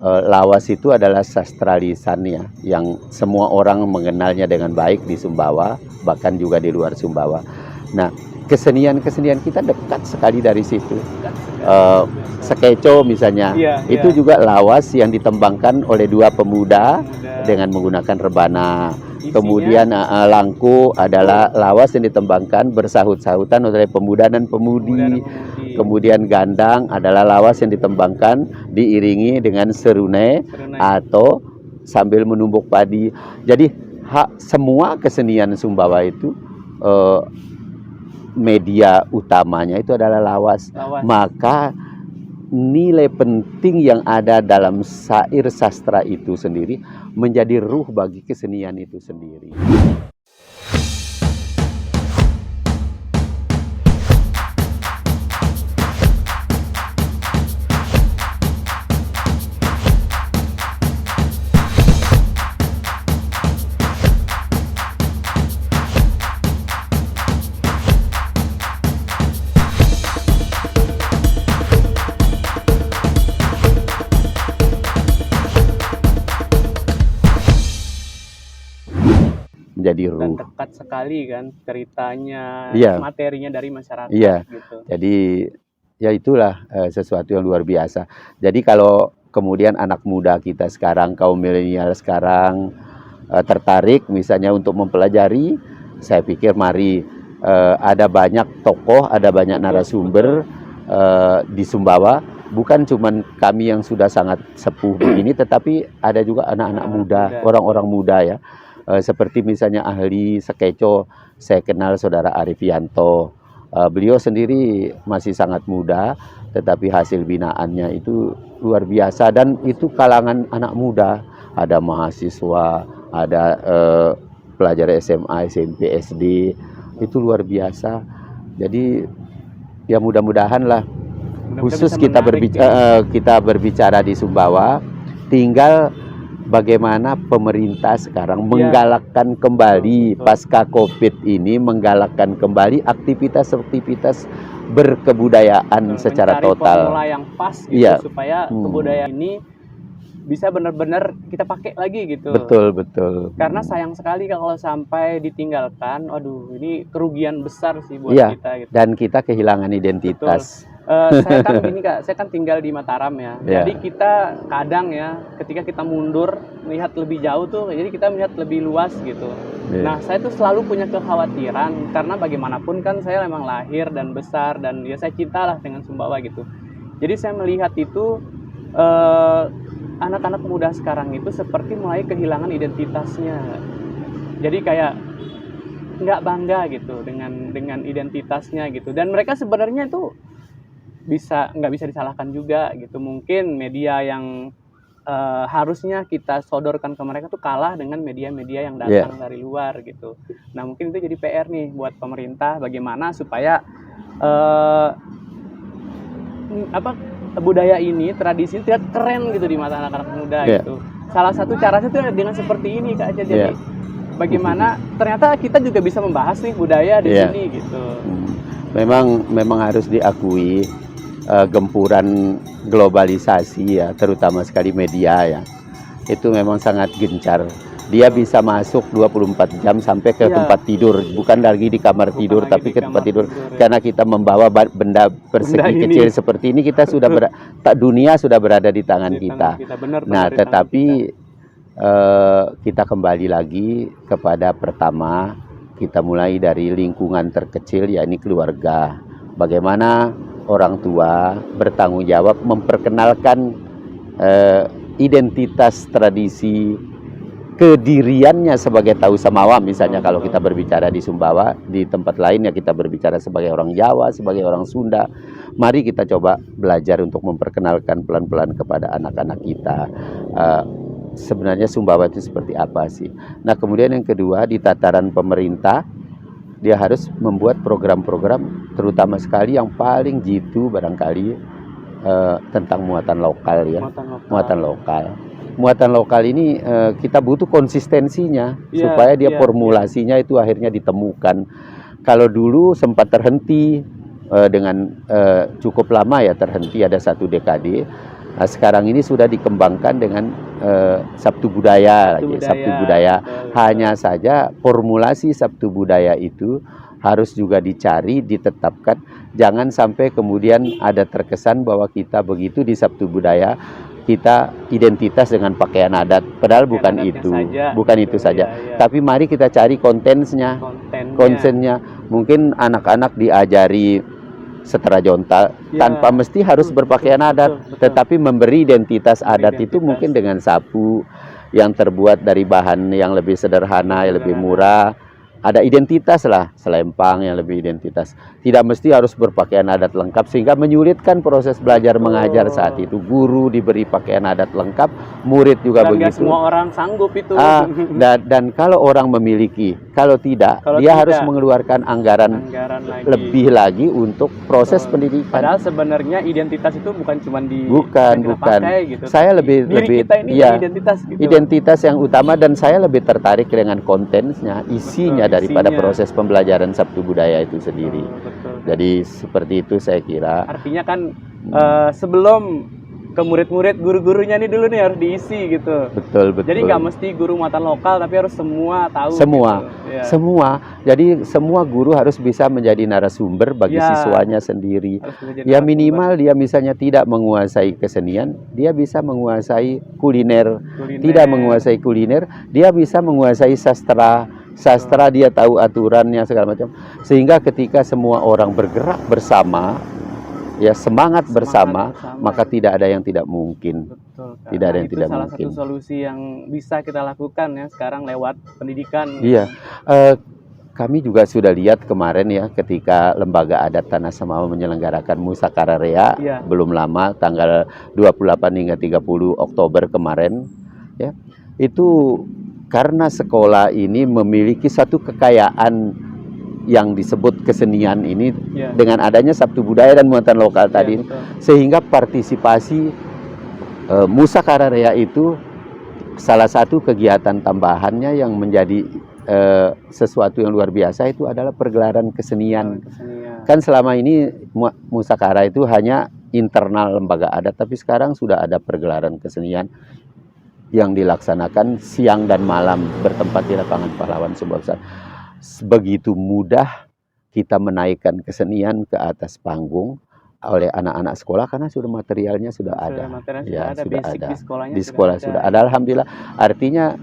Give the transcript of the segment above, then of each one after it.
Lawas itu adalah sastra lisan ya, yang semua orang mengenalnya dengan baik di Sumbawa, bahkan juga di luar Sumbawa. Nah, kesenian-kesenian kita dekat sekali dari situ. Sekeco misalnya, itu juga lawas yang ditembangkan oleh dua pemuda dengan menggunakan rebana. Kemudian langku adalah lawas yang ditembangkan bersahut-sahutan oleh pemuda dan pemudi. Kemudian gandang adalah lawas yang ditembangkan diiringi dengan serunai atau sambil menumbuk padi. Jadi semua kesenian Sumbawa itu media utamanya itu adalah lawas. Maka nilai penting yang ada dalam syair sastra itu sendiri menjadi ruh bagi kesenian itu sendiri. Menjadi ruh. Dan dekat sekali kan ceritanya, materinya dari masyarakat. Gitu. Jadi ya itulah sesuatu yang luar biasa. Jadi kalau kemudian anak muda kita sekarang, kaum milenial sekarang tertarik misalnya untuk mempelajari, saya pikir mari, ada banyak tokoh, ada banyak narasumber di Sumbawa. Bukan cuma kami yang sudah sangat sepuh begini, tetapi ada juga anak-anak muda, orang-orang muda ya. Seperti misalnya ahli sekeco, saya kenal saudara Arifianto. Beliau sendiri masih sangat muda, tetapi hasil binaannya itu luar biasa. Dan itu kalangan anak muda, ada mahasiswa, ada pelajar SMA, SMP, SD, itu luar biasa. Jadi ya mudah-mudahan lah, khusus kita berbicara di Sumbawa, tinggal bagaimana pemerintah sekarang menggalakkan kembali pasca COVID ini, menggalakkan kembali aktivitas-aktivitas berkebudayaan secara total. Formula yang pas gitu, supaya kebudayaan ini bisa benar-benar kita pakai lagi gitu. Betul. Karena sayang sekali kalau sampai ditinggalkan, waduh ini kerugian besar sih buat kita. Gitu. Dan kita kehilangan identitas. Saya kan gini Kak, saya kan tinggal di Mataram ya. Jadi kita kadang ya, ketika kita mundur melihat lebih jauh tuh, jadi kita melihat lebih luas gitu. Nah, saya tuh selalu punya kekhawatiran karena bagaimanapun kan saya memang lahir dan besar dan ya saya cintalah dengan Sumbawa gitu. Jadi saya melihat itu anak-anak muda sekarang itu seperti mulai kehilangan identitasnya. Jadi kayak nggak bangga gitu dengan identitasnya gitu. Dan mereka sebenarnya itu nggak bisa disalahkan juga gitu. Mungkin media yang harusnya kita sodorkan ke mereka tuh kalah dengan media-media yang datang dari luar gitu. Nah mungkin itu jadi PR nih buat pemerintah, bagaimana supaya budaya ini, tradisi tidak keren gitu di mata anak-anak muda gitu. Salah satu caranya tuh dengan seperti ini Kak. Jadi bagaimana ternyata kita juga bisa membahas nih budaya di sini gitu. Memang harus diakui, gempuran globalisasi ya, terutama sekali media ya, itu memang sangat gencar. Dia bisa masuk 24 jam sampai ke tempat tidur, bukan lagi di kamar tidur, tapi ke tempat tidur. Karena kita membawa benda persegi kecil seperti ini, kita sudah dunia sudah berada di tangan kita. Nah, tetapi kita kembali lagi kepada pertama, kita mulai dari lingkungan terkecil, yakni keluarga. Bagaimana orang tua bertanggung jawab memperkenalkan identitas tradisi kediriannya sebagai Tahu Samawa. Misalnya kalau kita berbicara di Sumbawa, di tempat lain ya kita berbicara sebagai orang Jawa, sebagai orang Sunda. Mari kita coba belajar untuk memperkenalkan pelan-pelan kepada anak-anak kita sebenarnya Sumbawa itu seperti apa sih. Nah kemudian yang kedua, di tataran pemerintah, dia harus membuat program-program, terutama sekali yang paling jitu barangkali tentang muatan lokal ya. Muatan lokal ini kita butuh konsistensinya supaya dia formulasinya itu akhirnya ditemukan. Kalau dulu sempat terhenti dengan cukup lama ya, terhenti ada 1 dekade. Nah, sekarang ini sudah dikembangkan dengan Sabtu Budaya lagi, Sabtu Budaya. betul. Hanya saja formulasi Sabtu Budaya itu harus juga dicari, ditetapkan. Jangan sampai kemudian ada terkesan bahwa kita begitu di Sabtu Budaya kita identitas dengan pakaian adat. Padahal bukan Adatnya itu, saja, bukan gitu. itu saja. Iya. Tapi mari kita cari kontennya. Kontennya mungkin anak-anak diajari setera jontal Ya, tanpa mesti harus berpakaian adat, betul. tetapi memberi identitas adat itu Identitas. mungkin dengan sapu yang terbuat dari bahan yang lebih sederhana, yang lebih murah. Ada identitas lah, selempang yang lebih identitas. Tidak mesti harus berpakaian adat lengkap sehingga menyulitkan proses belajar mengajar saat itu. Guru diberi pakaian adat lengkap, murid juga Dan nggak begitu. semua orang sanggup itu. Dan kalau orang memiliki, kalau tidak, dia harus mengeluarkan anggaran lagi. lebih lagi untuk proses pendidikan. Padahal sebenarnya identitas itu bukan cuma di Bukan. pakai, gitu. Saya lebih kita ini ya, identitas gitu. identitas yang utama, dan saya lebih tertarik dengan kontennya, isinya daripada proses pembelajaran Sabtu Budaya itu sendiri. Betul. Jadi seperti itu saya kira. Artinya kan sebelum ke murid-murid, guru-gurunya nih dulu nih harus diisi gitu. Betul. Jadi nggak mesti guru muatan lokal, tapi harus semua tahu. Semua, gitu. Ya. semua. Jadi semua guru harus bisa menjadi narasumber bagi siswanya sendiri. Ya minimal dia misalnya tidak menguasai kesenian, dia bisa menguasai kuliner. Tidak menguasai kuliner, dia bisa menguasai sastra. Dia tahu aturannya segala macam. Sehingga ketika semua orang bergerak bersama, ya semangat bersama, maka tidak ada yang tidak mungkin. Betul, tidak ada yang itu tidak salah mungkin. satu solusi yang bisa kita lakukan ya sekarang lewat pendidikan. Iya. Kami juga sudah lihat kemarin ya ketika Lembaga Adat Tanah Semawa menyelenggarakan Musakara Rea belum lama tanggal 28 hingga 30 Oktober kemarin ya. Itu karena sekolah ini memiliki satu kekayaan yang disebut kesenian ini dengan adanya Sabtu Budaya dan muatan lokal tadi, sehingga partisipasi Musakara Rea itu salah satu kegiatan tambahannya yang menjadi sesuatu yang luar biasa itu adalah pergelaran kesenian. Kan selama ini Musakara itu hanya internal lembaga adat, tapi sekarang sudah ada pergelaran kesenian yang dilaksanakan siang dan malam bertempat di lapangan pahlawan Sumba Besar. Begitu mudah kita menaikkan kesenian ke atas panggung oleh anak-anak sekolah karena sudah materialnya sudah ada. Sudah ada. Di sekolah sudah ada. Alhamdulillah. Artinya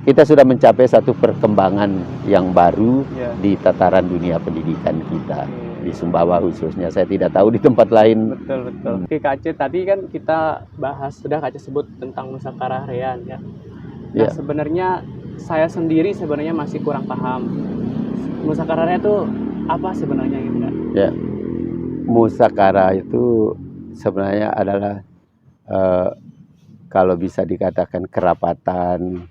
kita sudah mencapai satu perkembangan yang baru di tataran dunia pendidikan kita. Di Sumbawa khususnya, saya tidak tahu di tempat lain. Betul. Oke Kak Aceh, tadi kan kita bahas, sudah Kak Aceh sebut tentang Musakara Rean ya. Nah sebenarnya saya sendiri sebenarnya masih kurang paham. Musakara Rea itu apa sebenarnya gitu Kak? Ya. Musakara itu sebenarnya adalah kalau bisa dikatakan kerapatan,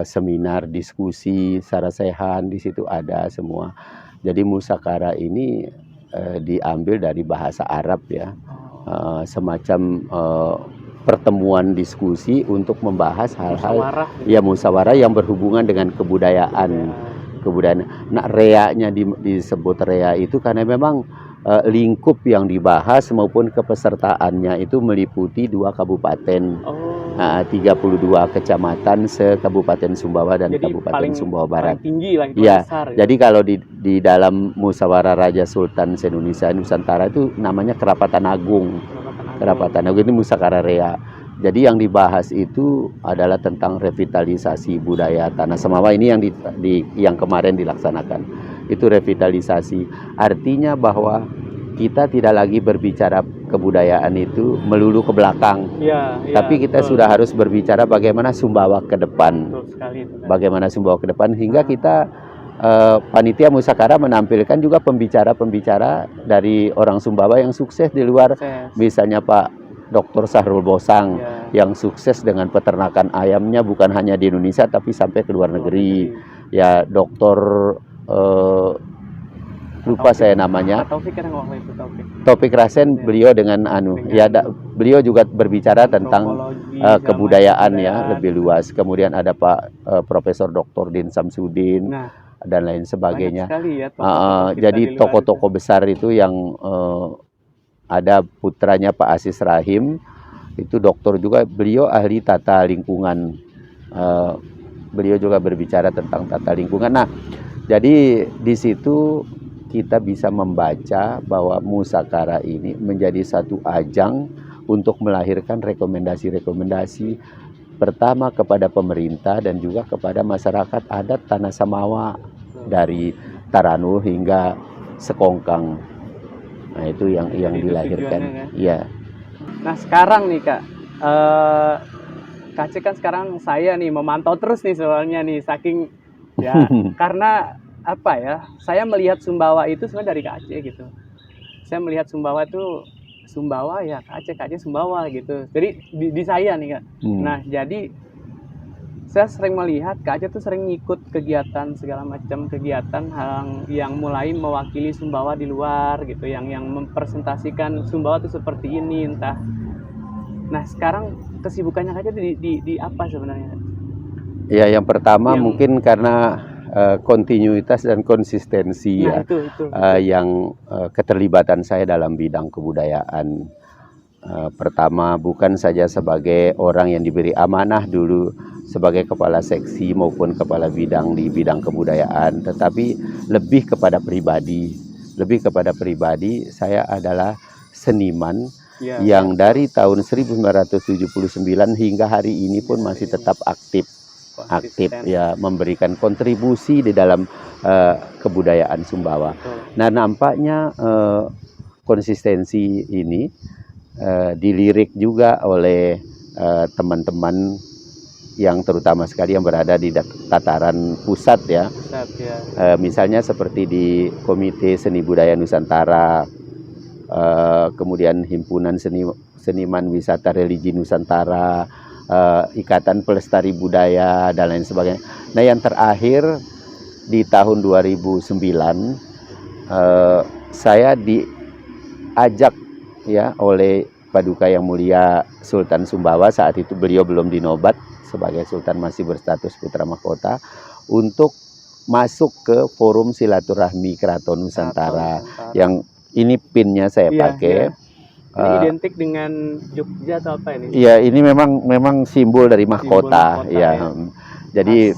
seminar, diskusi, sarasehan, di situ ada semua. Jadi Musakara ini diambil dari bahasa Arab ya, semacam pertemuan diskusi untuk membahas hal-hal musyawarah yang berhubungan dengan kebudayaan. Nah, rea-nya disebut rea itu karena memang lingkup yang dibahas maupun kepesertaannya itu meliputi 2 kabupaten. 32 kecamatan se-Kabupaten Sumbawa dan Kabupaten Sumbawa Barat. Paling tinggi lah, besar. Jadi kalau di dalam Musyawarah Raja Sultan se-Indonesia Nusantara itu namanya Kerapatan Agung. Kerapatan Agung ini Musakara Rea. Jadi yang dibahas itu adalah tentang revitalisasi budaya Tanah Semawa ini yang kemarin dilaksanakan. Itu revitalisasi. Artinya bahwa kita tidak lagi berbicara kebudayaan itu melulu ke belakang, tapi kita sudah harus berbicara bagaimana Sumbawa ke depan, bagaimana Sumbawa ke depan, hingga kita panitia Musakara menampilkan juga pembicara-pembicara dari orang Sumbawa yang sukses di luar, misalnya Pak Dr. Sahrul Bosang yang sukses dengan peternakan ayamnya bukan hanya di Indonesia tapi sampai ke luar negeri, ya Dr. lupa saya namanya. Taufik Rasen, beliau dengan beliau juga berbicara tentang kebudayaan ya lebih luas. Kemudian ada Pak Profesor Dr. Din Samsudin dan lain sebagainya. Jadi tokoh-tokoh besar itu yang ada putranya Pak Asis Rahim, itu dokter juga, beliau ahli tata lingkungan. Beliau juga berbicara tentang tata lingkungan. Nah, jadi di situ kita bisa membaca bahwa Musyawarah ini menjadi satu ajang untuk melahirkan rekomendasi-rekomendasi pertama kepada pemerintah dan juga kepada masyarakat adat Tanah Samawa dari Taranul hingga Sekongkang. Nah, itu yang dilahirkan. Iya. Nah, sekarang nih Kak, Kak Aceh kan sekarang saya nih memantau terus nih soalnya nih, saking ya karena apa ya, saya melihat Sumbawa itu sebenarnya dari Kak Aceh gitu. Saya melihat Sumbawa itu Sumbawa ya Kak Aceh Sumbawa gitu. Jadi di saya nih Kak. Nah, jadi saya sering melihat Kak Aceh tuh sering ngikut kegiatan segala macam kegiatan yang mulai mewakili Sumbawa di luar gitu, yang mempresentasikan Sumbawa itu seperti ini entah. Nah, sekarang kesibukannya Kak Aceh di apa sebenarnya? Ya, yang pertama mungkin karena kontinuitas dan konsistensi nah, ya, itu. yang keterlibatan saya dalam bidang kebudayaan. Pertama, bukan saja sebagai orang yang diberi amanah dulu sebagai kepala seksi maupun kepala bidang di bidang kebudayaan, tetapi lebih kepada pribadi. Lebih kepada pribadi, saya adalah seniman yang dari tahun 1979 hingga hari ini pun masih tetap aktif ya, memberikan kontribusi di dalam kebudayaan Sumbawa. Nah, nampaknya konsistensi ini dilirik juga oleh teman-teman yang terutama sekali yang berada di tataran pusat ya. Misalnya seperti di Komite Seni Budaya Nusantara, kemudian Himpunan Seniman Wisata Religi Nusantara, Ikatan Pelestari Budaya dan lain sebagainya. Nah, yang terakhir di tahun 2009 saya diajak ya oleh Paduka Yang Mulia Sultan Sumbawa, saat itu beliau belum dinobat sebagai Sultan, masih berstatus Putra Mahkota, untuk masuk ke forum silaturahmi Keraton Nusantara. Yang ini pinnya saya pakai. Ini identik dengan Jogja atau apa ini? Iya, ini memang simbol dari mahkota, ya. Jadi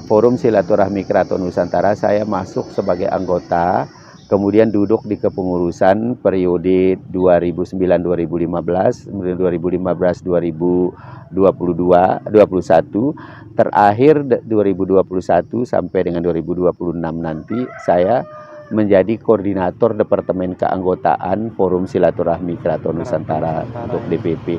forum silaturahmi Keraton Nusantara saya masuk sebagai anggota, kemudian duduk di kepengurusan periode 2009-2015, kemudian 2015-2021, terakhir 2021 sampai dengan 2026 nanti saya menjadi koordinator Departemen Keanggotaan Forum Silaturahmi Keraton Nusantara untuk DPP.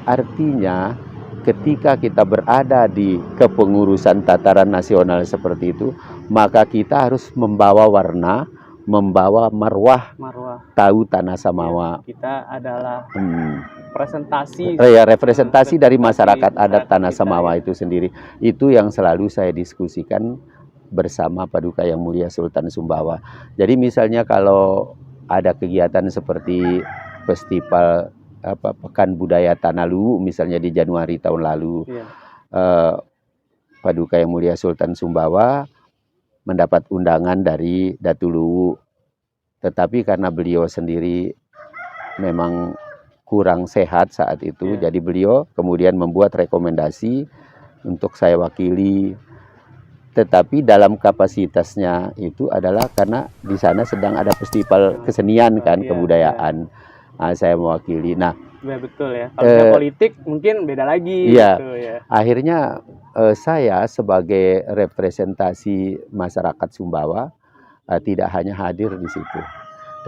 Artinya ketika kita berada di kepengurusan tataran nasional seperti itu, maka kita harus membawa warna, membawa marwah tahu Tanah Samawa. Ya, kita adalah representasi dari masyarakat adat Tanah Samawa itu sendiri. Itu yang selalu saya diskusikan bersama Paduka Yang Mulia Sultan Sumbawa. Jadi misalnya kalau ada kegiatan seperti festival Pekan Budaya Tanah Luwu misalnya di Januari tahun lalu, Paduka Yang Mulia Sultan Sumbawa mendapat undangan dari Datu Luwu, tetapi karena beliau sendiri memang kurang sehat saat itu, jadi beliau kemudian membuat rekomendasi untuk saya wakili. Tetapi dalam kapasitasnya itu adalah karena di sana sedang ada festival kesenian kan, kebudayaan. Nah, saya mewakili. Nah, betul ya. Kalau politik mungkin beda lagi. Iya. Gitu, ya. Akhirnya saya sebagai representasi masyarakat Sumbawa tidak hanya hadir di situ,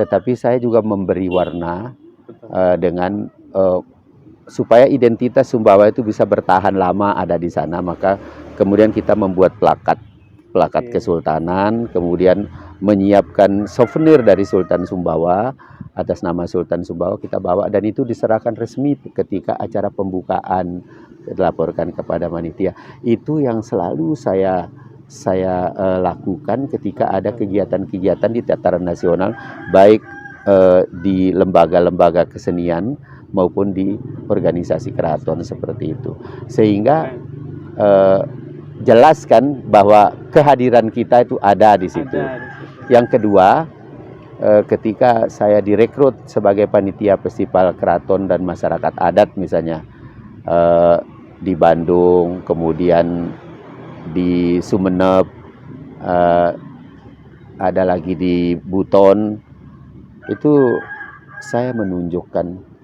tetapi saya juga memberi warna dengan supaya identitas Sumbawa itu bisa bertahan lama ada di sana. Maka kemudian kita membuat plakat kesultanan, kemudian menyiapkan souvenir dari Sultan Sumbawa atas nama Sultan Sumbawa kita bawa, dan itu diserahkan resmi ketika acara pembukaan, dilaporkan kepada panitia. Itu yang selalu saya lakukan ketika ada kegiatan-kegiatan di tataran nasional, baik di lembaga-lembaga kesenian maupun di organisasi keraton seperti itu, sehingga jelaskan bahwa kehadiran kita itu ada di situ. Yang kedua, ketika saya direkrut sebagai panitia festival keraton dan masyarakat adat misalnya di Bandung, kemudian di Sumeneb, ada lagi di Buton, itu saya menunjukkan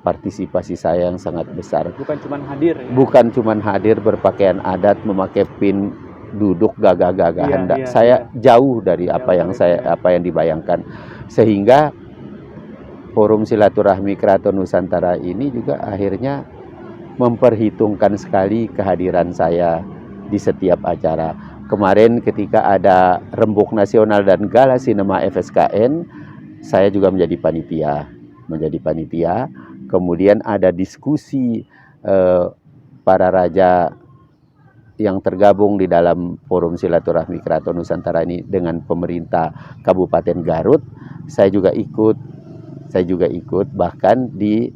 partisipasi saya yang sangat besar. Bukan cuma hadir ya? Bukan cuma hadir berpakaian adat, memakai pin, duduk gagah-gagahan. Saya jauh dari apa yang dibayangkan. Sehingga Forum Silaturahmi Keraton Nusantara ini juga akhirnya memperhitungkan sekali kehadiran saya di setiap acara. Kemarin ketika ada Rembuk Nasional dan Gala Sinema FSKN, saya juga menjadi panitia. Kemudian ada diskusi para raja yang tergabung di dalam Forum Silaturahmi Keraton Nusantara ini dengan pemerintah Kabupaten Garut. Saya juga ikut bahkan di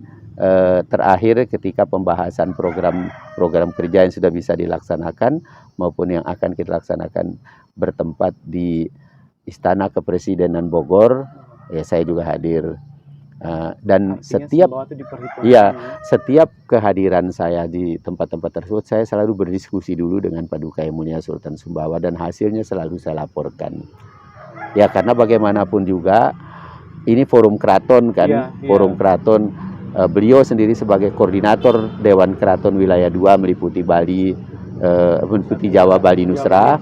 terakhir ketika pembahasan program kerja yang sudah bisa dilaksanakan maupun yang akan kita laksanakan bertempat di Istana Kepresidenan Bogor, ya saya juga hadir. Dan setiap kehadiran saya di tempat-tempat tersebut, saya selalu berdiskusi dulu dengan Paduka Yang Mulia Sultan Sumbawa dan hasilnya selalu saya laporkan. Ya karena bagaimanapun juga ini forum keraton kan, forum keraton. Beliau sendiri sebagai koordinator Dewan Keraton Wilayah 2 meliputi Bali, meliputi Jawa, Bali, Nusra.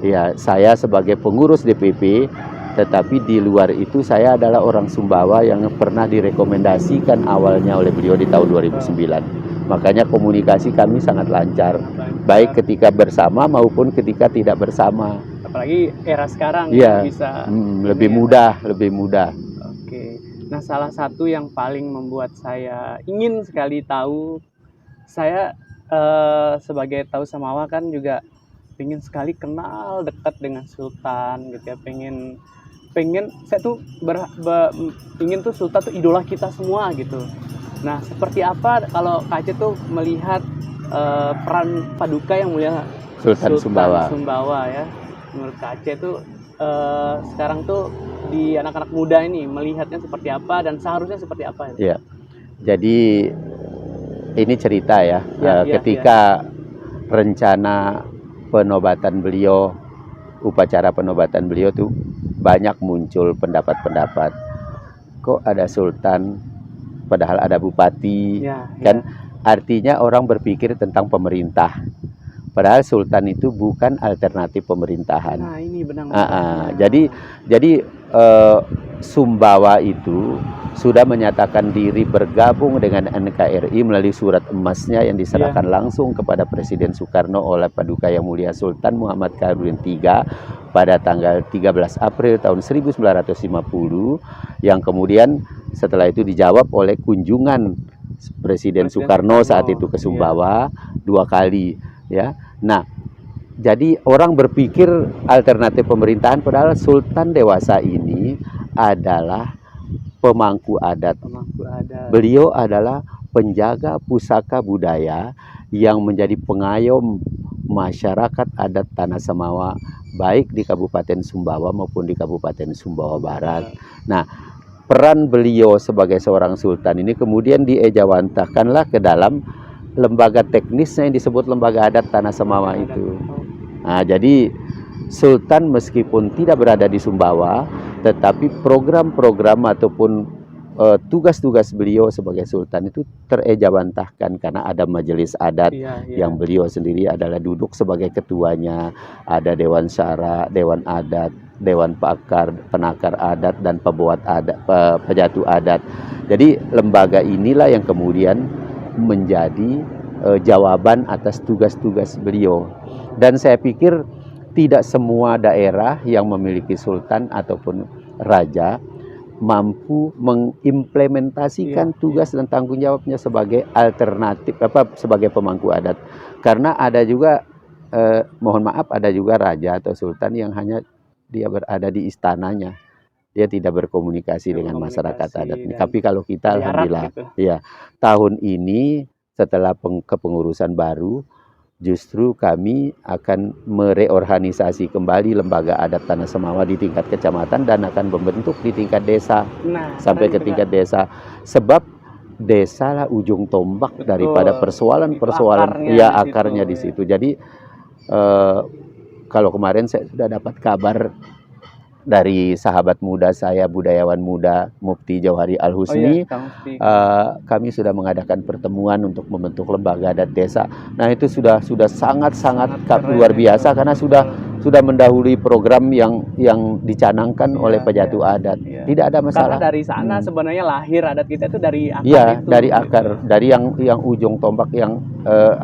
Ya, saya sebagai pengurus DPP, tetapi di luar itu saya adalah orang Sumbawa yang pernah direkomendasikan awalnya oleh beliau di tahun 2009. Makanya komunikasi kami sangat lancar, baik ketika bersama maupun ketika tidak bersama. Apalagi era sekarang bisa lebih mudah. Oke. Nah, salah satu yang paling membuat saya ingin sekali tahu, saya sebagai Tahu Samawa kan juga pengen sekali kenal dekat dengan Sultan gitu ya, pengen saya tuh ingin tuh Sultan tuh idola kita semua gitu. Nah, seperti apa kalau Kak Aceh tuh melihat peran Paduka Yang Mulia Sultan Sumbawa ya, menurut Kak Aceh tuh sekarang tuh di anak-anak muda ini melihatnya seperti apa dan seharusnya seperti apa? Ya, jadi ini cerita ya, ketika rencana penobatan beliau, upacara penobatan beliau tuh banyak muncul pendapat-pendapat. Kok ada sultan, padahal ada bupati, kan? Artinya orang berpikir tentang pemerintah. Padahal sultan itu bukan alternatif pemerintahan. Nah, ini benar. Jadi Sumbawa itu sudah menyatakan diri bergabung dengan NKRI melalui surat emasnya yang diserahkan langsung kepada Presiden Soekarno oleh Paduka Yang Mulia Sultan Muhammad Khairuddin III pada tanggal 13 April tahun 1950, yang kemudian setelah itu dijawab oleh kunjungan Presiden Soekarno saat itu ke Sumbawa 2 kali ya. Nah, jadi orang berpikir alternatif pemerintahan, padahal Sultan dewasa ini adalah pemangku adat. Beliau adalah penjaga pusaka budaya yang menjadi pengayom masyarakat adat Tanah Samawa, baik di Kabupaten Sumbawa maupun di Kabupaten Sumbawa Barat. Nah, peran beliau sebagai seorang sultan ini kemudian diejawantahkanlah ke dalam lembaga teknisnya yang disebut Lembaga Adat Tanah Samawa itu. Nah, jadi Sultan meskipun tidak berada di Sumbawa, tetapi program-program ataupun tugas-tugas beliau sebagai Sultan itu terejawantahkan karena ada majelis adat yang beliau sendiri adalah duduk sebagai ketuanya, ada Dewan Syara, Dewan Adat, Dewan Pakar, Penakar Adat, dan Pembuat Adat, Pejatu Adat. Jadi lembaga inilah yang kemudian menjadi jawaban atas tugas-tugas beliau. Dan saya pikir tidak semua daerah yang memiliki sultan ataupun raja mampu mengimplementasikan tugas dan tanggung jawabnya sebagai alternatif sebagai pemangku adat. Karena ada juga mohon maaf, ada juga raja atau sultan yang hanya dia berada di istananya. Dia tidak berkomunikasi dengan masyarakat adat. Tapi kalau kita alhamdulillah gitu. Ya, tahun ini setelah kepengurusan baru, justru kami akan mereorganisasi kembali lembaga adat Tanah Semawa di tingkat kecamatan dan akan membentuk di tingkat desa Nah, sampai ke tingkat desa. Sebab desa lah ujung tombak daripada persoalan-persoalan, ya akarnya di situ. Jadi kalau kemarin saya sudah dapat kabar dari sahabat muda saya, budayawan muda Mufti Jauhari Al-Husni, kami sudah mengadakan pertemuan untuk membentuk lembaga adat desa. Nah, itu sudah sangat luar biasa karena sudah mendahului program yang dicanangkan oleh pejatu adat. Tidak ada masalah. Karena dari sana sebenarnya lahir adat kita itu dari akar. Iya, dari akar, dari yang ujung tombak, yang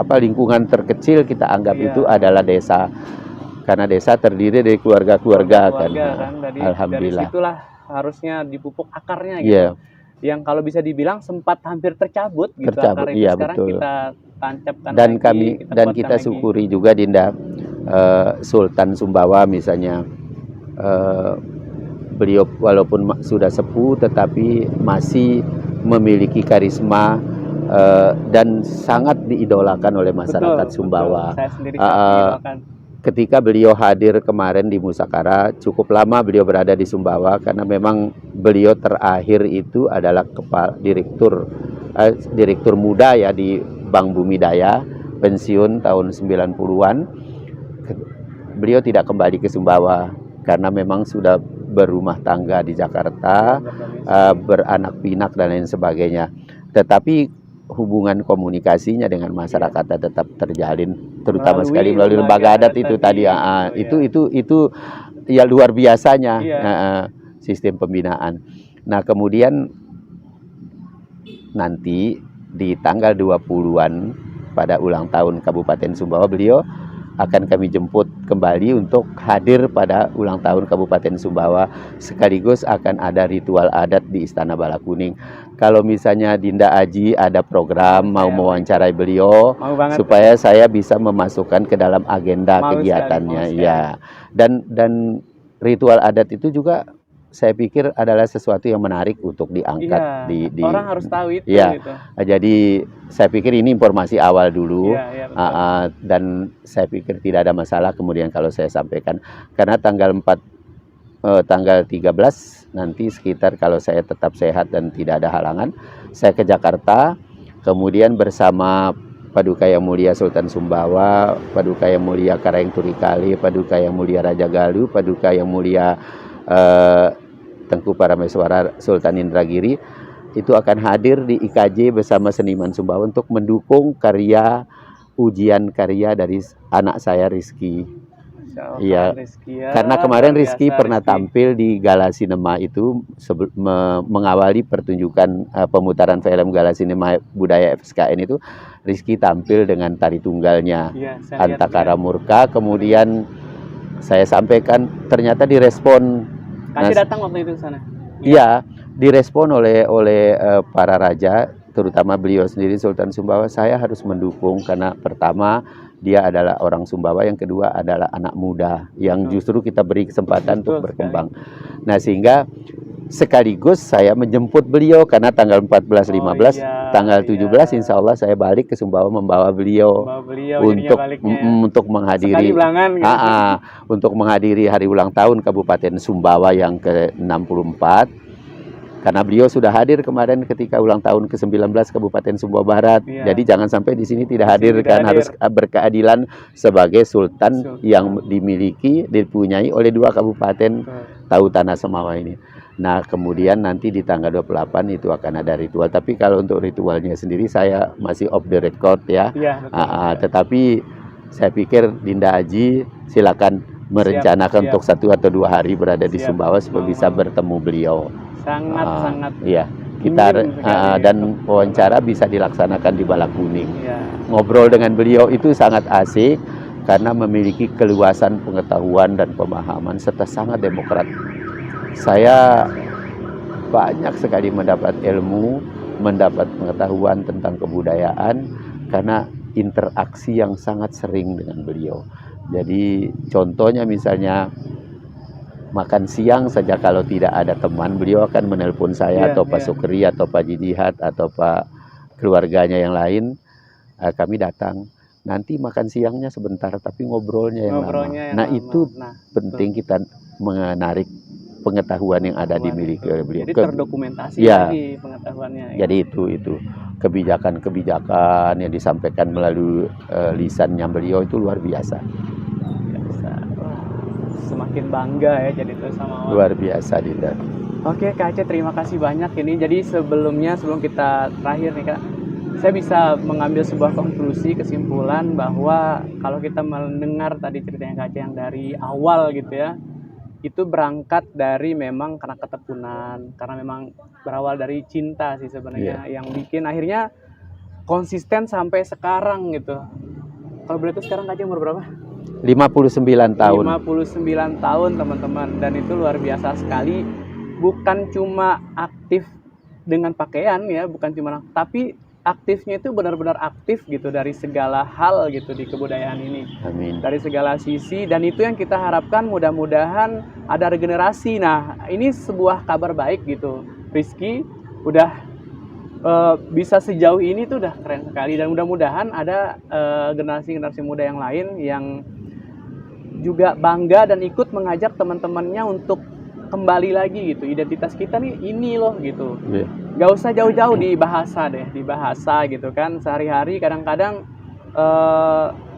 lingkungan terkecil kita anggap itu adalah desa. Karena desa terdiri dari keluarga-keluarga kan. Alhamdulillah. Dari situlah harusnya dipupuk akarnya gitu. Yang kalau bisa dibilang sempat hampir tercabut gitu akar itu. Sekarang betul. Kita tancapkan dan kita syukuri juga Dinda, Sultan Sumbawa misalnya, beliau walaupun sudah sepuh tetapi masih memiliki karisma dan sangat diidolakan oleh masyarakat Sumbawa. Saya sendiri diidolakan. Ketika beliau hadir kemarin di Musakara, cukup lama beliau berada di Sumbawa karena memang beliau terakhir itu adalah direktur muda ya di Bank Bumi Daya, pensiun tahun 90-an. Beliau tidak kembali ke Sumbawa karena memang sudah berumah tangga di Jakarta, beranak pinak dan lain sebagainya. Tetapi hubungan komunikasinya dengan masyarakat tetap terjalin, terutama sekali melalui lembaga adat itu tadi. Itu ya luar biasanya sistem pembinaan. Nah, kemudian nanti di tanggal 20-an pada ulang tahun Kabupaten Sumbawa, beliau akan kami jemput kembali untuk hadir pada ulang tahun Kabupaten Sumbawa, sekaligus akan ada ritual adat di Istana Balakuning. Kalau misalnya Dinda Aji ada program mau mewawancarai beliau, supaya saya bisa memasukkan ke dalam agenda kegiatannya, ya. Dan ritual adat itu juga saya pikir adalah sesuatu yang menarik untuk diangkat. Orang harus tahu itu. Ya, gitu. Jadi saya pikir ini informasi awal dulu, dan saya pikir tidak ada masalah kemudian kalau saya sampaikan, karena tanggal 13 nanti sekitar, kalau saya tetap sehat dan tidak ada halangan, saya ke Jakarta, kemudian bersama Paduka Yang Mulia Sultan Sumbawa, Paduka Yang Mulia Karaeng Turikali, Paduka Yang Mulia Raja Galuh, Paduka Yang Mulia Tengku Parameswara Sultan Indragiri, itu akan hadir di IKJ bersama seniman Sumbawa untuk mendukung ujian karya dari anak saya Rizky. Iya, karena kemarin Rizky pernah tampil di Gala Sinema itu mengawali pertunjukan pemutaran film Gala Sinema Budaya FSKN itu. Rizky tampil dengan tari tunggalnya Antakara Murka, kemudian saya sampaikan, ternyata direspon. Datang waktu itu ke sana. Iya, direspon oleh para raja, terutama beliau sendiri Sultan Sumbawa. Saya harus mendukung karena pertama dia adalah orang Sumbawa, yang kedua adalah anak muda yang justru kita beri kesempatan untuk berkembang. Nah, sehingga sekaligus saya menjemput beliau karena tanggal 14-15, tanggal 17 insya Allah saya balik ke Sumbawa membawa beliau untuk menghadiri untuk menghadiri hari ulang tahun Kabupaten Sumbawa yang ke-64. Karena beliau sudah hadir kemarin ketika ulang tahun ke-19 Kabupaten Sumbawa Barat. Jadi jangan sampai di sini tidak hadir, kan harus berkeadilan sebagai sultan yang dipunyai oleh 2 kabupaten tahu Tanah Semawa ini. Nah, kemudian nanti di tanggal 28 itu akan ada ritual. Tapi kalau untuk ritualnya sendiri saya masih off the record ya. Tetapi saya pikir Dinda Aji silakan merencanakan untuk 1 atau 2 hari berada di Sumbawa supaya bisa bertemu beliau. Sangat iya, kita dan wawancara bisa dilaksanakan di Balakuning. Ngobrol dengan beliau itu sangat asik karena memiliki keluasan pengetahuan dan pemahaman serta sangat demokrat. Saya banyak sekali mendapat ilmu, mendapat pengetahuan tentang kebudayaan karena interaksi yang sangat sering dengan beliau. Jadi contohnya misalnya makan siang saja kalau tidak ada teman, beliau akan menelpon saya atau Pak Sukri atau Pak Jijihat atau Pak keluarganya yang lain, kami datang. nanti makan siangnya sebentar, tapi ngobrolnya yang Ngobrolnya lama. yang Nah lama. itu Nah, penting kita menarik pengetahuan yang ada dimiliki oleh beliau. jadi terdokumentasi Ya. lagi pengetahuannya. Ya. Jadi itu kebijakan-kebijakan yang disampaikan melalui lisannya beliau itu luar biasa. Biasa. Wah, semakin bangga ya jadi terus sama Luar biasa Dinda. Oke Kak Aceh, terima kasih banyak ini. Jadi sebelum kita terakhir nih Kak, saya bisa mengambil sebuah konklusi kesimpulan bahwa kalau kita mendengar tadi ceritanya Kak Aceh yang dari awal gitu ya, itu berangkat dari memang karena ketekunan, karena memang berawal dari cinta sih sebenarnya yang bikin akhirnya konsisten sampai sekarang gitu. Kalau boleh itu sekarang Kak Aceh umur berapa? 59 tahun. 59 tahun teman-teman, dan itu luar biasa sekali. Bukan cuma aktif dengan pakaian ya, bukan cuma, tapi aktifnya itu benar-benar aktif gitu dari segala hal gitu di kebudayaan ini. Amin. Dari segala sisi, dan itu yang kita harapkan mudah-mudahan ada regenerasi. Nah, ini sebuah kabar baik gitu. Rizky udah bisa sejauh ini tuh udah keren sekali, dan mudah-mudahan ada generasi-generasi muda yang lain yang juga bangga dan ikut mengajak teman-temannya untuk kembali lagi gitu. Identitas kita nih ini loh gitu. Gak usah jauh-jauh di bahasa gitu kan. Sehari-hari kadang-kadang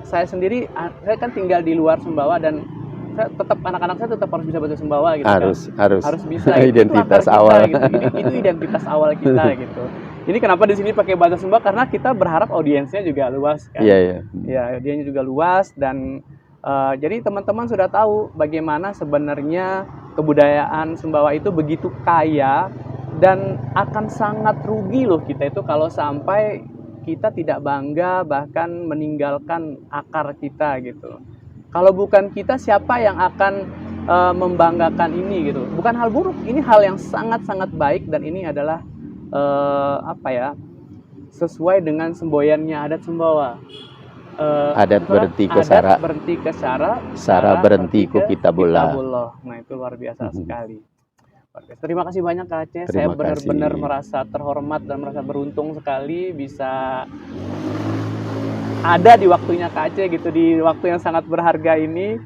saya sendiri, saya kan tinggal di luar Sumbawa, dan saya tetap, anak-anak saya tetap harus bisa bahasa Sumbawa gitu harus bisa gitu. Identitas Itu awal kita, gitu. Itu identitas awal kita gitu. Ini kenapa di sini pakai bahasa Sumba, karena kita berharap audiensnya juga luas kan. Iya. Ya, audiensnya juga luas, dan jadi teman-teman sudah tahu bagaimana sebenarnya kebudayaan Sumbawa itu begitu kaya, dan akan sangat rugi loh kita itu kalau sampai kita tidak bangga bahkan meninggalkan akar kita gitu. Kalau bukan kita, siapa yang akan membanggakan ini gitu? Bukan hal buruk, ini hal yang sangat-sangat baik, dan ini adalah sesuai dengan semboyannya adat Sumbawa. Adat berhenti ke sara, sara berhenti ku kita bola. Nah itu luar biasa sekali. Terima kasih banyak Kak Aceh. Saya Terima benar-benar kasih. merasa terhormat dan merasa beruntung sekali bisa ada di waktunya Kak Aceh gitu, di waktu yang sangat berharga ini,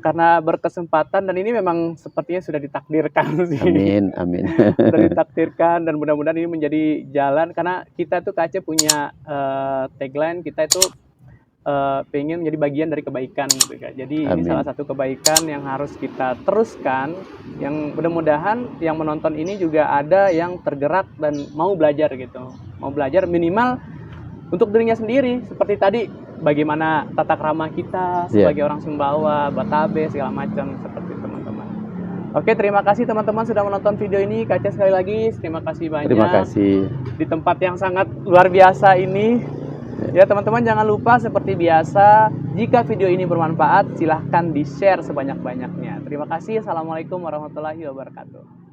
karena berkesempatan, dan ini memang sepertinya sudah ditakdirkan sih. Amin. Sudah ditakdirkan, dan mudah-mudahan ini menjadi jalan, karena kita tuh Kak Aceh punya tagline, kita itu pengen menjadi bagian dari kebaikan gitu kan. Jadi ini salah satu kebaikan yang harus kita teruskan, yang mudah-mudahan yang menonton ini juga ada yang tergerak dan mau belajar gitu. Mau belajar minimal untuk dirinya sendiri, seperti tadi bagaimana tata krama kita sebagai orang Sumbawa, Batabe, segala macam, seperti teman-teman. Oke, terima kasih teman-teman sudah menonton video ini. Kak Aceh sekali lagi terima kasih banyak. Terima kasih. Di tempat yang sangat luar biasa ini. Ya teman-teman, jangan lupa seperti biasa, jika video ini bermanfaat silahkan di-share sebanyak-banyaknya. Terima kasih. Assalamualaikum warahmatullahi wabarakatuh.